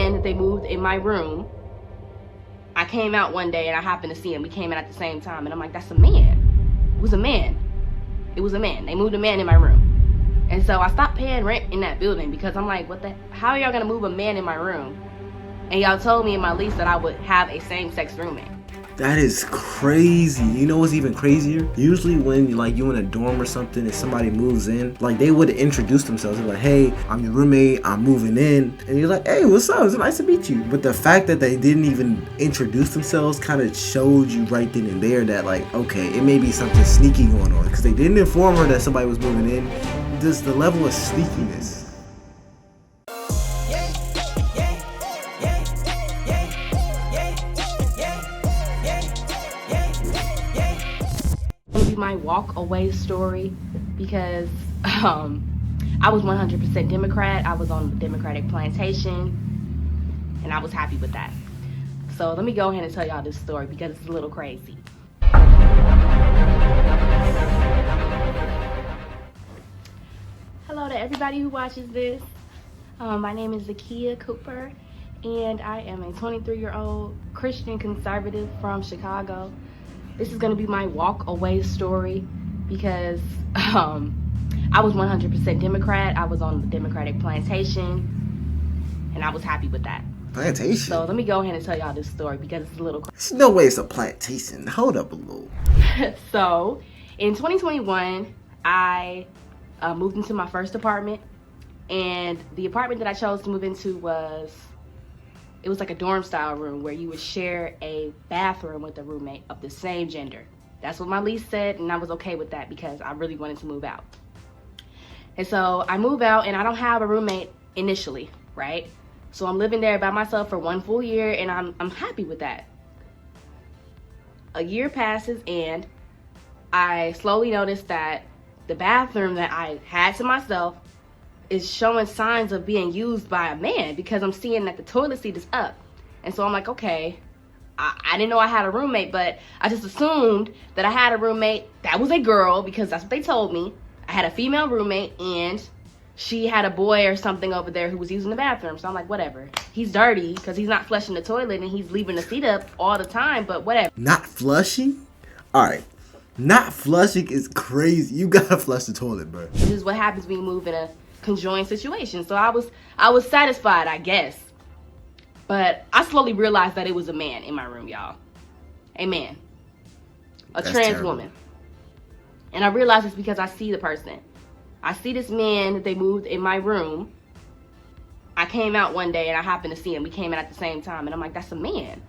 man that they moved in my room. I came out one day and I happened to see him. We came in at the same time, and I'm like, that's a man. It was a man. It was a man. They moved a man in my room. And so I stopped paying rent in that building because I'm like, how are y'all gonna move a man in my room? And y'all told me in my lease that I would have a same-sex roommate. That is crazy. You know what's even crazier? Usually when you in a dorm or something and somebody moves in, like they would introduce themselves. They're like, hey, I'm your roommate, I'm moving in. And you're like, hey, what's up? It's nice to meet you. But the fact that they didn't even introduce themselves kind of showed you right then and there that like, okay, it may be something sneaky going on. Because they didn't inform her that somebody was moving in. Just the level of sneakiness. My walk away story because I was 100% Democrat. I was on the Democratic plantation and I was happy with that. So let me go ahead and tell y'all this story because it's a little crazy. Hello to everybody who watches this. My name is Zakia Cooper and I am a 23-year-old Christian conservative from Chicago. This is going to be my walk away story because I was 100% Democrat. I was on the Democratic plantation and I was happy with that. Plantation? So let me go ahead and tell y'all this story because it's a little crazy. There's no way it's a plantation. Hold up a little. So in 2021, I moved into my first apartment, and the apartment that I chose to move into was like a dorm style room where you would share a bathroom with a roommate of the same gender. That's what my lease said, and I was okay with that because I really wanted to move out. And so I move out and I don't have a roommate initially, right? So I'm living there by myself for 1 full year and I'm happy with that. A year passes and I slowly noticed that the bathroom that I had to myself is showing signs of being used by a man because I'm seeing that the toilet seat is up. And so I'm like, okay, I didn't know I had a roommate, but I just assumed that I had a roommate that was a girl because that's what they told me. I had a female roommate and she had a boy or something over there who was using the bathroom. So I'm like, whatever. He's dirty because he's not flushing the toilet and he's leaving the seat up all the time, but whatever. Not flushing? All right. Not flushing is crazy. You gotta flush the toilet, bro. This is what happens when you move in a conjoined situation. So I was satisfied, I guess. But I slowly realized that it was a man in my room, y'all. A man. That's trans terrible. Woman. And I realized it's because I see the person. I see this man that they moved in my room. I came out one day and I happened to see him. We came in at the same time and I'm like, that's a man.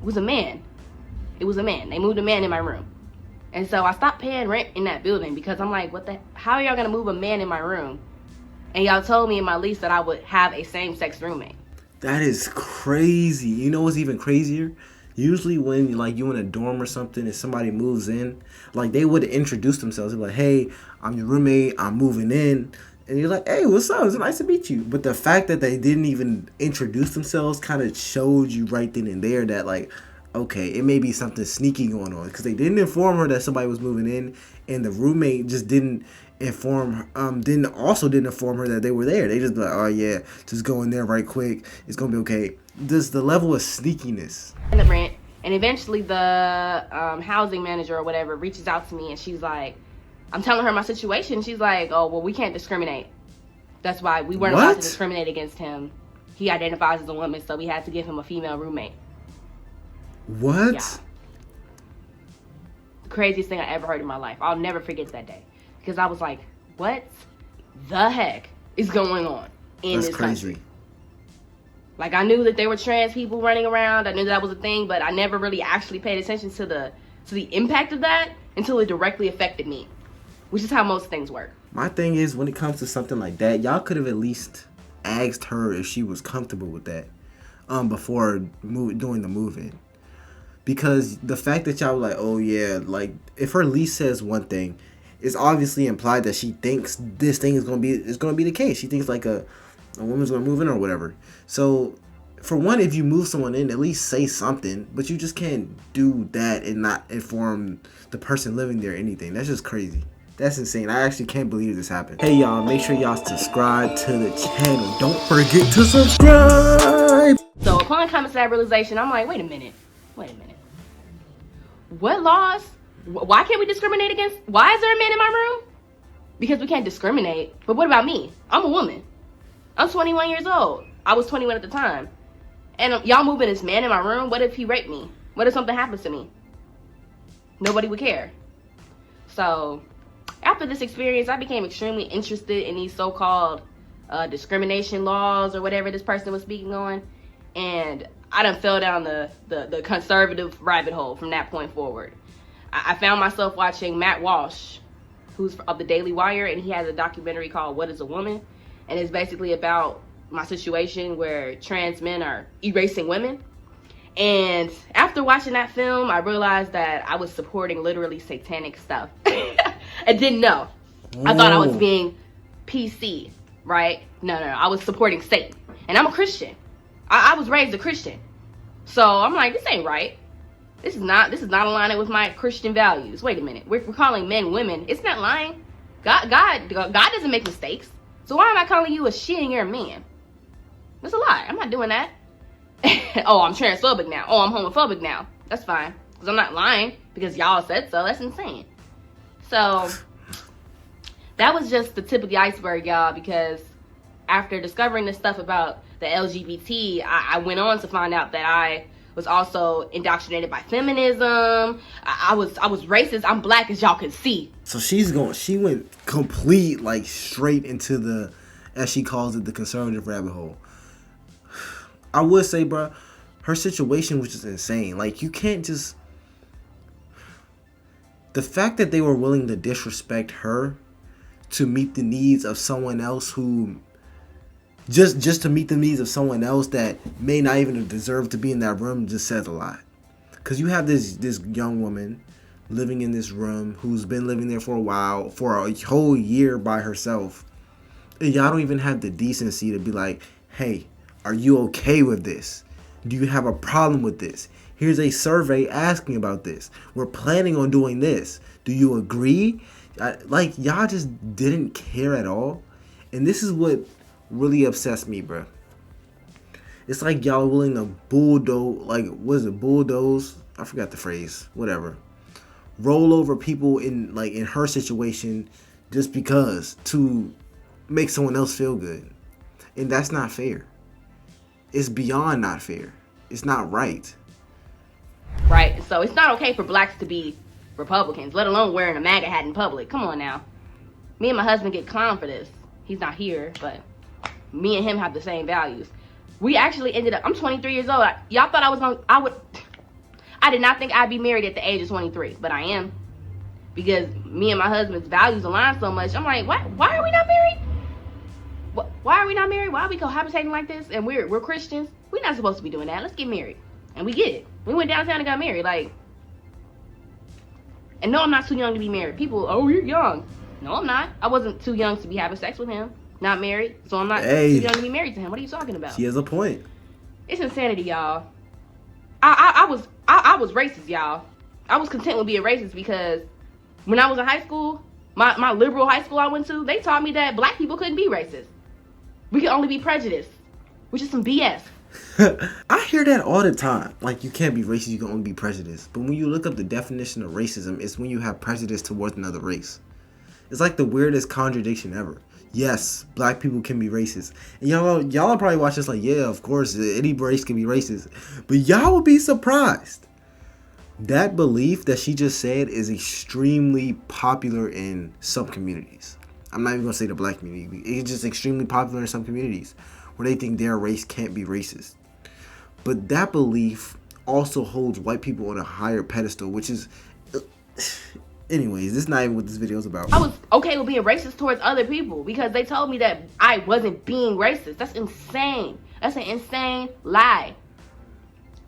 It was a man. It was a man. They moved a man in my room. And so I stopped paying rent in that building because I'm like, how are y'all gonna move a man in my room? And y'all told me in my lease that I would have a same-sex roommate. That is crazy. You know what's even crazier? Usually when you in a dorm or something and somebody moves in, like they would introduce themselves. They're like, hey, I'm your roommate, I'm moving in. And you're like, hey, what's up? It's nice to meet you. But the fact that they didn't even introduce themselves kind of showed you right then and there that like, okay, it may be something sneaky going on. Because they didn't inform her that somebody was moving in and the roommate just didn't inform her that they were there. They just be like, oh yeah, just go in there right quick, it's gonna be okay. Just the level of sneakiness. And the rent, and eventually the housing manager or whatever reaches out to me and she's like, I'm telling her my situation. She's like, oh well, we can't discriminate. That's why we weren't allowed to discriminate against him. He identifies as a woman, so we had to give him a female roommate. What? Yeah. The craziest thing I ever heard in my life. I'll never forget that day. Because I was like, what the heck is going on in this country? Like, I knew that there were trans people running around. I knew that was a thing, but I never really actually paid attention to the impact of that until it directly affected me, which is how most things work. My thing is, when it comes to something like that, y'all could have at least asked her if she was comfortable with that before doing the move-in. Because the fact that y'all were like, oh yeah, like if her lease says one thing, it's obviously implied that she thinks this thing is gonna be the case. She thinks like a woman's gonna move in or whatever. So for one, if you move someone in, at least say something. But you just can't do that and not inform the person living there anything. That's just crazy. That's insane. I actually can't believe this happened. Hey y'all, make sure y'all subscribe to the channel. Don't forget to subscribe. upon coming to that realization, I'm like, wait a minute. What laws? Why can't we discriminate against? Why is there a man in my room? Because we can't discriminate. But what about me? I'm a woman. I'm 21 years old. I was 21 at the time. And y'all moving this man in my room? What if he raped me? What if something happens to me? Nobody would care. So, after this experience, I became extremely interested in these so-called discrimination laws or whatever this person was speaking on. And I done fell down the conservative rabbit hole from that point forward. I found myself watching Matt Walsh, who's of the Daily Wire, and he has a documentary called What is a Woman? And it's basically about my situation where trans men are erasing women. And after watching that film, I realized that I was supporting literally satanic stuff. I didn't know. I thought I was being PC, right? No, I was supporting Satan. And I'm a Christian. I was raised a Christian. So I'm like, this ain't right. This is not aligning with my Christian values. Wait a minute. We're calling men women. It's not lying. God doesn't make mistakes. So why am I calling you a she and you're a man? That's a lie. I'm not doing that. Oh, I'm transphobic now. Oh, I'm homophobic now. That's fine. Because I'm not lying because y'all said so. That's insane. So that was just the tip of the iceberg, y'all, because after discovering this stuff about the LGBT, I went on to find out that I was also indoctrinated by feminism. I was racist. I'm black, as y'all can see. So she went complete, like, straight into the, as she calls it, the conservative rabbit hole. I would say, bro, her situation was just insane. Like, you can't just... The fact that they were willing to disrespect her to meet the needs of someone else who... Just to meet the needs of someone else that may not even deserve to be in that room just says a lot. Because you have this young woman living in this room who's been living there for a while, for a whole year by herself. And y'all don't even have the decency to be like, hey, are you okay with this? Do you have a problem with this? Here's a survey asking about this. We're planning on doing this. Do you agree? Like, y'all just didn't care at all. And this is what really upsets me, bro. It's like y'all willing to bulldoze, like, what is it, bulldoze? I forgot the phrase. Whatever. Roll over people in her situation just because to make someone else feel good. And that's not fair. It's beyond not fair. It's not right. Right. So it's not okay for blacks to be Republicans, let alone wearing a MAGA hat in public. Come on now. Me and my husband get clowned for this. He's not here, but me and him have the same values. We actually ended up, I'm 23 years old. Y'all thought I did not think I'd be married at the age of 23, but I am. Because me and my husband's values align so much. I'm like, why are we not married? Why are we not married? Why are we cohabitating like this? And we're Christians. We're not supposed to be doing that. Let's get married. And we get it. We went downtown and got married. Like, and no, I'm not too young to be married. People, oh, you're young. No, I'm not. I wasn't too young to be having sex with him. Not married. So I'm not too young to be married to him. What are you talking about? She has a point. It's insanity, y'all. I was racist, y'all. I was content with being racist because when I was in high school, my liberal high school I went to, they taught me that black people couldn't be racist. We could only be prejudiced, which is some BS. I hear that all the time. Like, you can't be racist, you can only be prejudiced. But when you look up the definition of racism, it's when you have prejudice towards another race. It's like the weirdest contradiction ever. Yes, black people can be racist. And y'all probably watch this like, yeah, of course, any race can be racist. But y'all would be surprised. That belief that she just said is extremely popular in some communities. I'm not even going to say the black community. It's just extremely popular in some communities where they think their race can't be racist. But that belief also holds white people on a higher pedestal, which is... Anyways, this is not even what this video is about. I was okay with being racist towards other people because they told me that I wasn't being racist. That's insane. That's an insane lie.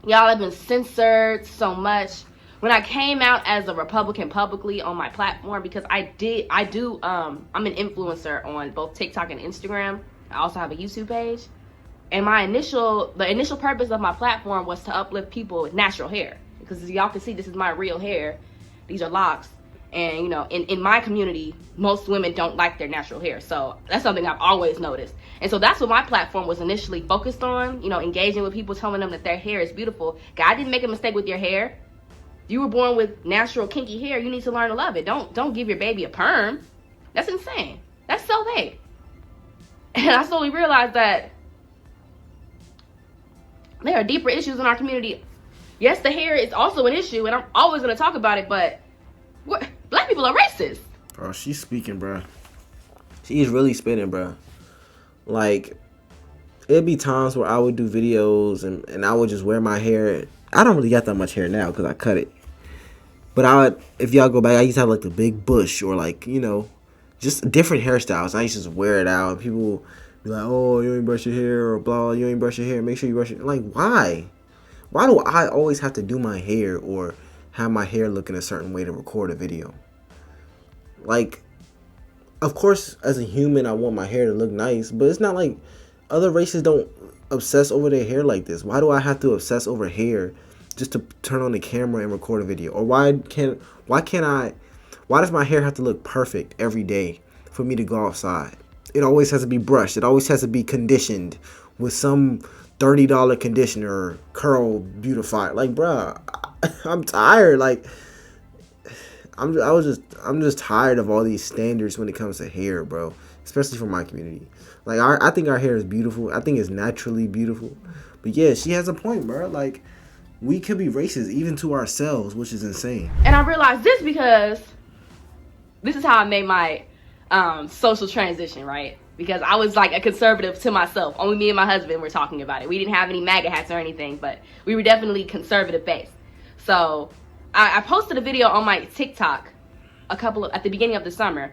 Y'all have been censored so much. When I came out as a Republican publicly on my platform, because I'm an influencer on both TikTok and Instagram. I also have a YouTube page. And the initial purpose of my platform was to uplift people with natural hair. Because as y'all can see, this is my real hair. These are locks. And, you know, in my community, most women don't like their natural hair. So that's something I've always noticed. And so that's what my platform was initially focused on, you know, engaging with people, telling them that their hair is beautiful. God didn't make a mistake with your hair. You were born with natural kinky hair. You need to learn to love it. Don't give your baby a perm. That's insane. That's self-hate. And I slowly realized that there are deeper issues in our community. Yes, the hair is also an issue, and I'm always going to talk about it, but black people are racist. Bro, she's speaking, bro. She's really spitting, bro. Like, it'd be times where I would do videos and I would just wear my hair. I don't really got that much hair now because I cut it. But if y'all go back, I used to have like the big bush or like, you know, just different hairstyles. I used to just wear it out. And people be like, oh, you ain't brush your hair or blah, you ain't brush your hair. Make sure you brush it. Like, why? Why do I always have to do my hair or have my hair look in a certain way to record a video? Like, of course, as a human, I want my hair to look nice, but it's not like other races don't obsess over their hair like this. Why do I have to obsess over hair just to turn on the camera and record a video? Or why does my hair have to look perfect every day for me to go outside? It always has to be brushed. It always has to be conditioned with some $30 conditioner, curl beautifier. Like, bruh, I'm tired. Like, I'm just tired of all these standards when it comes to hair, bro. Especially for my community. Like, I think our hair is beautiful. I think it's naturally beautiful. But yeah, she has a point, bro. Like, we could be racist even to ourselves, which is insane. And I realized this because this is how I made my social transition, right? Because I was like a conservative to myself. Only me and my husband were talking about it. We didn't have any MAGA hats or anything, but we were definitely conservative based. So I posted a video on my TikTok at the beginning of the summer,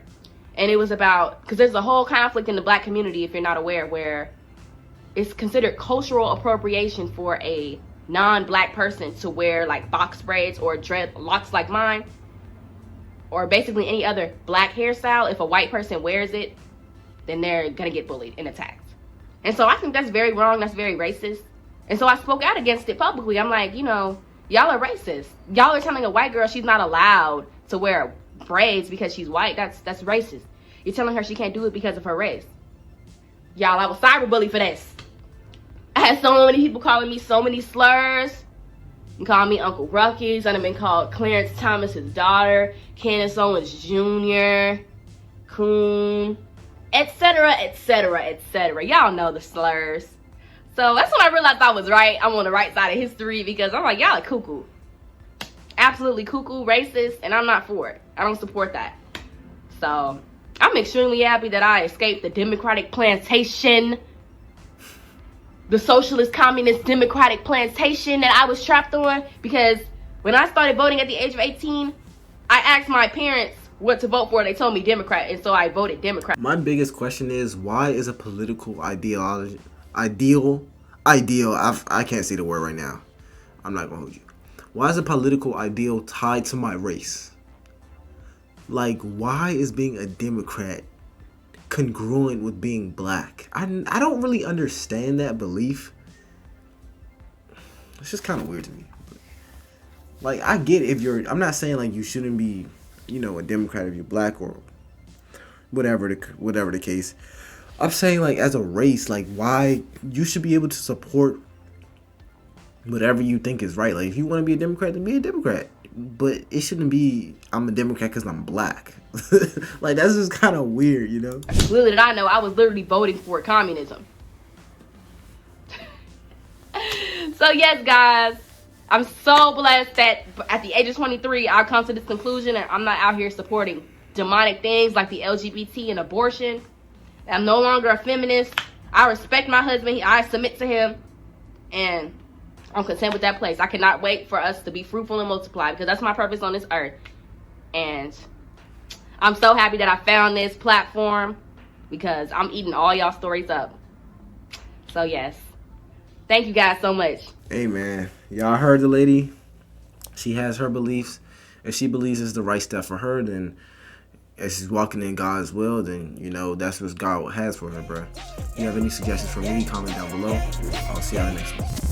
and it was about, because there's a whole conflict in the black community, if you're not aware, where it's considered cultural appropriation for a non-black person to wear like box braids or dreadlocks like mine, or basically any other black hairstyle. If a white person wears it, then they're gonna get bullied and attacked. And so I think that's very wrong. That's very racist. And so I spoke out against it publicly. I'm like, you know, y'all are racist. Y'all are telling a white girl she's not allowed to wear braids because she's white. That's racist. You're telling her she can't do it because of her race. Y'all, I was cyberbullied for this. I had so many people calling me so many slurs. You calling me Uncle Ruckus. I've been called Clarence Thomas's daughter, Candace Owens Jr., Coon, etc., etc., etc. Y'all know the slurs. So that's when I realized I was right. I'm on the right side of history, because I'm like, y'all are cuckoo. Absolutely cuckoo, racist, and I'm not for it. I don't support that. So I'm extremely happy that I escaped the Democratic plantation, the socialist, communist, Democratic plantation that I was trapped on, because when I started voting at the age of 18, I asked my parents what to vote for. They told me Democrat, and so I voted Democrat. My biggest question is, why is a political ideal, I can't say the word right now. I'm not gonna hold you. Why is a political ideal tied to my race? Like, why is being a Democrat congruent with being black? I don't really understand that belief. It's just kind of weird to me. Like, I get if you're, I'm not saying like you shouldn't be, you know, a Democrat if you're black or whatever the case. I'm saying, like, as a race, like, why you should be able to support whatever you think is right. Like, if you want to be a Democrat, then be a Democrat. But it shouldn't be, I'm a Democrat because I'm black. Like, that's just kind of weird, you know? Little did I know, I was literally voting for communism. So, yes, guys, I'm so blessed that at the age of 23, I've come to this conclusion, and I'm not out here supporting demonic things like the LGBT and abortion. I'm no longer a feminist. I respect my husband. I submit to him. And I'm content with that place. I cannot wait for us to be fruitful and multiply, because that's my purpose on this earth. And I'm so happy that I found this platform, because I'm eating all y'all stories up. So, yes. Thank you guys so much. Hey, man. Y'all heard the lady. She has her beliefs. If she believes it's the right step for her, then if she's walking in God's will, then, you know, that's what God has for her, bro. If you have any suggestions for me, comment down below. I'll see y'all next one.